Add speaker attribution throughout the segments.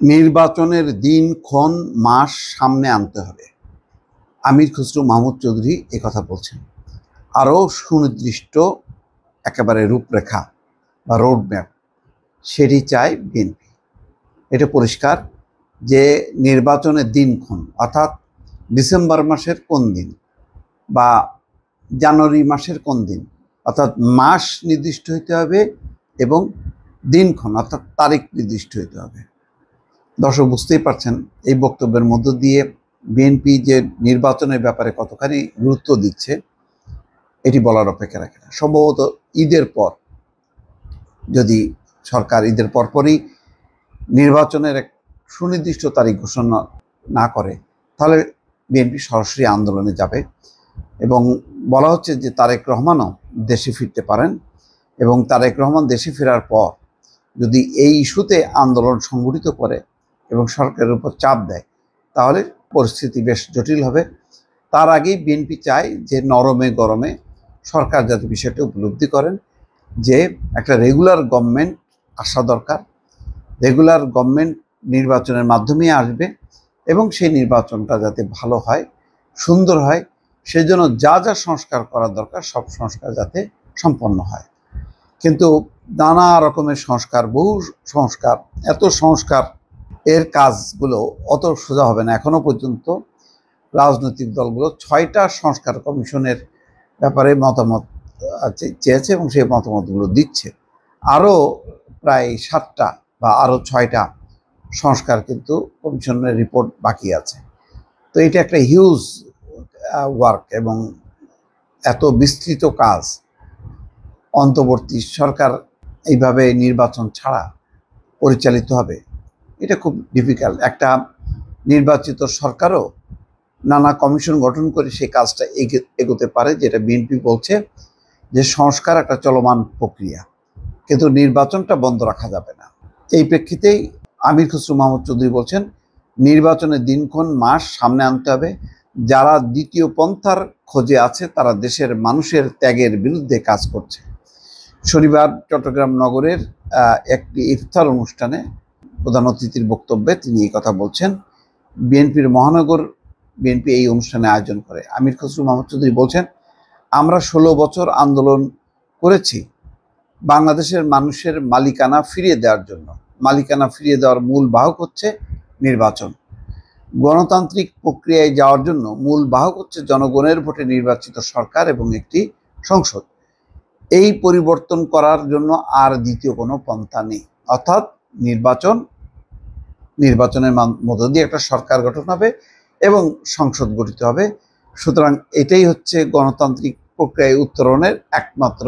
Speaker 1: নির্বাচনের দিনক্ষণ মাস সামনে আনতে হবে। আমির খসরু মাহমুদ চৌধুরী কথা বলছেন। আরও সুনির্দিষ্ট একেবারে রূপরেখা বা রোডম্যাপ সেটি চায় বিএনপি। এটা পরিষ্কার যে নির্বাচনের দিনক্ষণ অর্থাৎ ডিসেম্বর মাসের কোন দিন বা জানুয়ারি মাসের কোন দিন অর্থাৎ মাস নির্দিষ্ট হইতে হবে এবং দিনক্ষণ অর্থাৎ তারিখ নির্দিষ্ট হইতে হবে। দর্শক বুঝতেই পারছেন এই বক্তব্যের মধ্য দিয়ে বিএনপি যে নির্বাচনের ব্যাপারে কতখানি গুরুত্ব দিচ্ছে এটি বলার অপেক্ষা রাখে না। সম্ভবত ঈদের পর, যদি সরকার ঈদের পরপরই নির্বাচনের এক সুনির্দিষ্ট তারিখ ঘোষণা না করে তাহলে বিএনপি সরাসরি আন্দোলনে যাবে এবং বলা হচ্ছে যে তারেক রহমানও দেশে ফিরতে পারেন এবং তারেক রহমান দেশে ফেরার পর যদি এই ইস্যুতে আন্দোলন সংগঠিত করে এবং সরকারের উপর চাপ দেয় তাহলে পরিস্থিতি বেশ জটিল হবে। তার আগেই বিএনপি চায় যে নরমে গরমে সরকার যাতে বিষয়টা উপলব্ধি করেন যে একটা রেগুলার গভর্নমেন্ট আসা দরকার, রেগুলার গভর্নমেন্ট নির্বাচনের মাধ্যমেই আসবে এবং সেই নির্বাচনটা যাতে ভালো হয়, সুন্দর হয়, সেজন্য যা যা সংস্কার করা দরকার সব সংস্কার যাতে সম্পন্ন হয়। কিন্তু নানা রকমের সংস্কার, বহু সংস্কার, এত সংস্কার এর কাজগুলো অত সোজা হবে না। এখনো পর্যন্ত রাজনৈতিক দলগুলো 6টা সংস্কার কমিশনের ব্যাপারে মতামত চেয়েছে এবং সেই মতামতগুলো দিচ্ছে। আরও প্রায় 7টা বা আরও 6টা সংস্কার কিন্তু কমিশনের রিপোর্ট বাকি আছে। তো এটা একটা হিউজ ওয়ার্ক এবং এত বিস্তৃত কাজ অন্তর্বর্তী সরকার এইভাবে নির্বাচন ছাড়া পরিচালিত হবে, এটা খুব ডিফিকাল্ট। একটা নির্বাচিত সরকারও নানা কমিশন গঠন করে সেই কাজটা এগোতে পারে, যেটা বিএনপি বলছে যে সংস্কার একটা চলমান প্রক্রিয়া, কিন্তু নির্বাচনটা বন্ধ রাখা যাবে না। এই প্রেক্ষিতেই আমির খসরু মাহমুদ চৌধুরী বলছেন নির্বাচনের দিনক্ষণ মাস সামনে আনতে হবে। যারা দ্বিতীয় পন্থার খোঁজে আছে তারা দেশের মানুষের ত্যাগের বিরুদ্ধে কাজ করছে। শনিবার চট্টগ্রাম নগরের একটি ইফতার অনুষ্ঠানে প্রধান অতিথির বক্তব্যে তিনি এই কথা বলছেন। বিএনপির মহানগর বিএনপি এই অনুষ্ঠানে আয়োজন করে। আমির খসরু মাহমুদ চৌধুরী বলছেন, আমরা 16 বছর আন্দোলন করেছি বাংলাদেশের মানুষের মালিকানা ফিরিয়ে দেওয়ার জন্য। মালিকানা ফিরিয়ে দেওয়ার মূল বাহক হচ্ছে নির্বাচন। গণতান্ত্রিক প্রক্রিয়ায় যাওয়ার জন্য মূল বাহক হচ্ছে জনগণের ভোটে নির্বাচিত সরকার এবং একটি সংসদ। এই পরিবর্তন করার জন্য আর দ্বিতীয় কোনো পন্থা নেই, অর্থাৎ নির্বাচনের মধ্য দিয়ে একটা সরকার গঠন হবে এবং সংসদ গঠিত হবে। সুতরাং এটাই হচ্ছে গণতান্ত্রিক প্রক্রিয়ায় উত্তরণের একমাত্র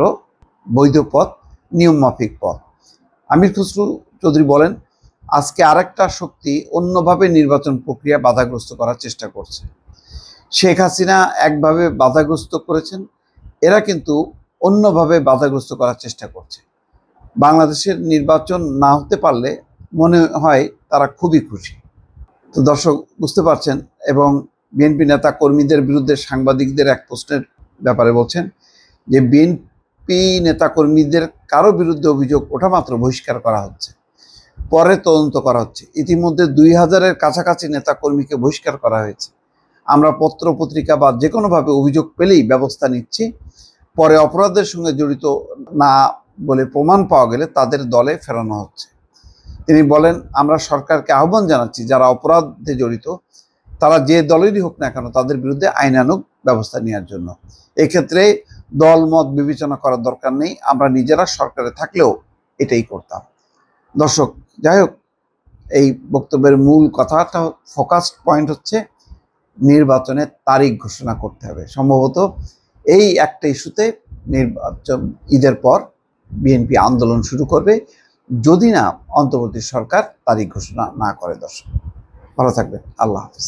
Speaker 1: বৈধ পথ, নিয়মমাফিক পথ। আমির খসরু চৌধুরী বলেন, আজকে আরেকটা শক্তি অন্যভাবে নির্বাচন প্রক্রিয়া বাধাগ্রস্ত করার চেষ্টা করছে। শেখ হাসিনা একভাবে বাধাগ্রস্ত করেছেন, এরা কিন্তু অন্যভাবে বাধাগ্রস্ত করার চেষ্টা করছে। বাংলাদেশের নির্বাচন না হতে পারলে মনে হয় তারা খুবই খুশি। তো দর্শক বুঝতে পারছেন। এবং বিএনপি নেতা কর্মীদের বিরুদ্ধে সাংবাদিকদের এক প্রশ্নের ব্যাপারে বলছেন যে বিএনপি নেতা কর্মীদের কারো বিরুদ্ধে অভিযোগ ওঠা মাত্র বহিষ্কার করা হচ্ছে, পরে তদন্ত করা হচ্ছে। ইতিমধ্যে 2000-এর কাছাকাছি নেতা কর্মীকে বহিষ্কার করা হয়েছে। আমরা পত্র পত্রিকা বা যে কোনোভাবে অভিযোগ পেলেই ব্যবস্থা নিচ্ছি। পরে অপরাধের সঙ্গে জড়িত না বলে প্রমাণ পাওয়া গেলে তাদের দলে ফেরানো হচ্ছে। তিনি বলেন, আমরা সরকারকে আহ্বান জানাচ্ছি যারা অপরাধে জড়িত তারা যে দলেরই হোক না কেন তাদের বিরুদ্ধে আইনানুগ ব্যবস্থা নেওয়ার জন্য। এক্ষেত্রে দল মত বিবেচনা করার দরকার নেই, আমরা নিজেরা সরকারে থাকলেও এটাই করতাম। দর্শক, যাই হোক, এই বক্তব্যের মূল কথাটা ফোকাসড পয়েন্ট হচ্ছে নির্বাচনের তারিখ ঘোষণা করতে হবে। সম্ভবত এই একটা ইস্যুতে নির্বাচন ঈদের পর বিএনপি আন্দোলন শুরু করবে যদি না অন্তর্বর্তী সরকার তারিখ ঘোষণা না করে। দর্শক ভালো থাকবেন, আল্লাহ হাফিজ।